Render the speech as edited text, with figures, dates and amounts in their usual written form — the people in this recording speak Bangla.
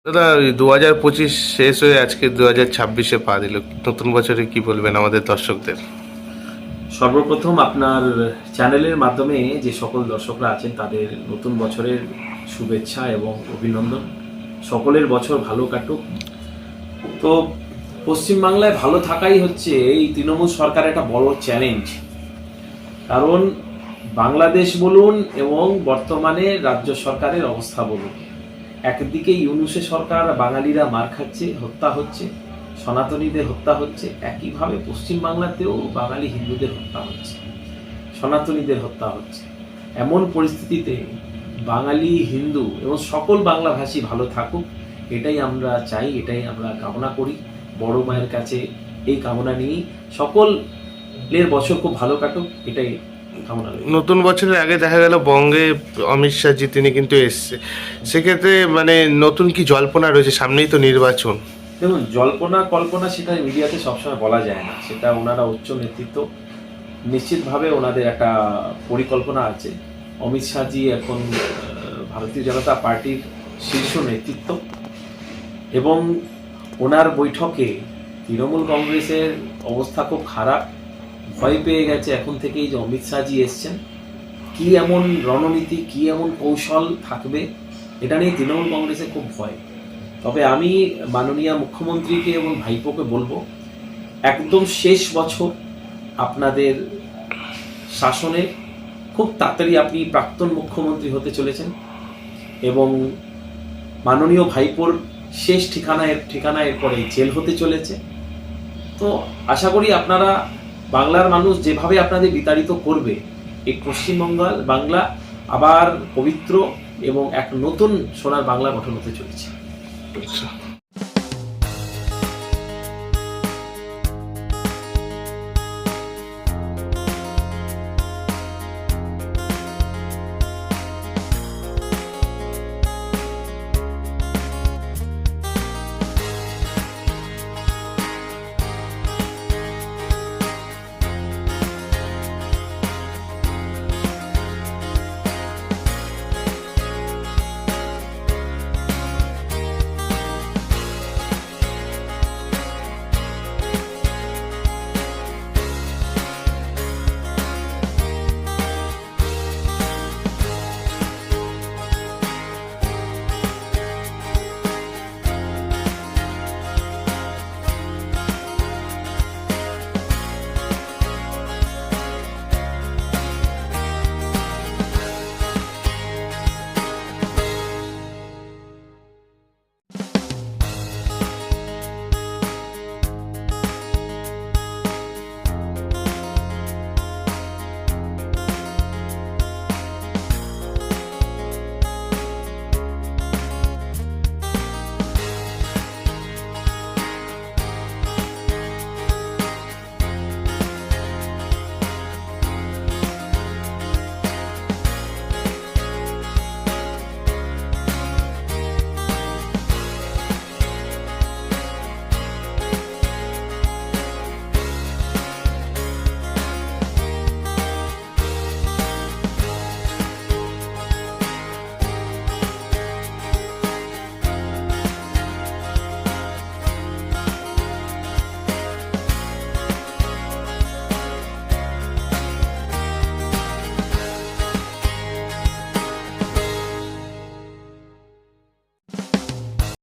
দাদা 2025 শেষ হয়ে আজকে 2026-এ পা দিল। নতুন বছরে কি বলবেন আমাদের দর্শকদের? সর্বপ্রথম আপনার চ্যানেলের মাধ্যমে যে সকল দর্শকরা আছেন তাদের নতুন বছরের শুভেচ্ছা এবং অভিনন্দন। সকলের বছর ভালো কাটুক। তো পশ্চিমবাংলায় ভালো থাকাই হচ্ছে এই তৃণমূল সরকারের একটা বড় চ্যালেঞ্জ। কারণ বাংলাদেশ বলুন এবং বর্তমানে রাজ্য সরকারের অবস্থা বলুন, একদিকে ইউনূসের সরকার বাঙালিরা মার খাচ্ছে, হত্যা হচ্ছে, সনাতনীদের হত্যা হচ্ছে, একইভাবে পশ্চিমবাংলাতেও বাঙালি হিন্দুদের হত্যা হচ্ছে, সনাতনীদের হত্যা হচ্ছে। এমন পরিস্থিতিতে বাঙালি হিন্দু এবং সকল বাংলাভাষী ভালো থাকুক, এটাই আমরা চাই, এটাই আমরা কামনা করি। বড় মায়ের কাছে এই কামনা নিয়েই সকলের বছর খুব ভালো কাটুক, এটাই কামনা করি। নতুন বছরের আগে দেখা গেল বঙ্গে অমিত শাহজি তিনি কিন্তু এসছে, সেক্ষেত্রে মানে নতুন কি জল্পনা রয়েছে? সামনেই তো নির্বাচন। দেখুন, জল্পনা কল্পনা সেটা মিডিয়াতে সবসময় বলা যায় না, সেটা ওনারা উচ্চ নেতৃত্ব, নিশ্চিতভাবে ওনাদের একটা পরিকল্পনা আছে। অমিত শাহজি এখন ভারতীয় জনতা পার্টির শীর্ষ নেতৃত্ব এবং ওনার বৈঠকে তৃণমূল কংগ্রেসের অবস্থা খুব খারাপ, ভয় পেয়ে গেছে এখন থেকেই যে অমিত শাহজি এসছেন। কি এমন রণনীতি, কি এমন কৌশল থাকবে, এটা নিয়ে তৃণমূল কংগ্রেসের খুব ভয়। তবে আমি মাননীয় মুখ্যমন্ত্রীকে এবং ভাইপোকে বলবো, একদম শেষ বছর আপনাদের শাসনে, খুব তাড়াতাড়ি আপনি প্রাক্তন মুখ্যমন্ত্রী হতে চলেছেন এবং মাননীয় ভাইপোর শেষ ঠিকানা এরপরে জেল হতে চলেছে। তো আশা করি আপনারা, বাংলার মানুষ যেভাবে আপনাদের বিতাড়িত করবে, এই বাংলা আবার পবিত্র এবং এক নতুন সোনার বাংলা গঠন হতে চলেছে। আচ্ছা।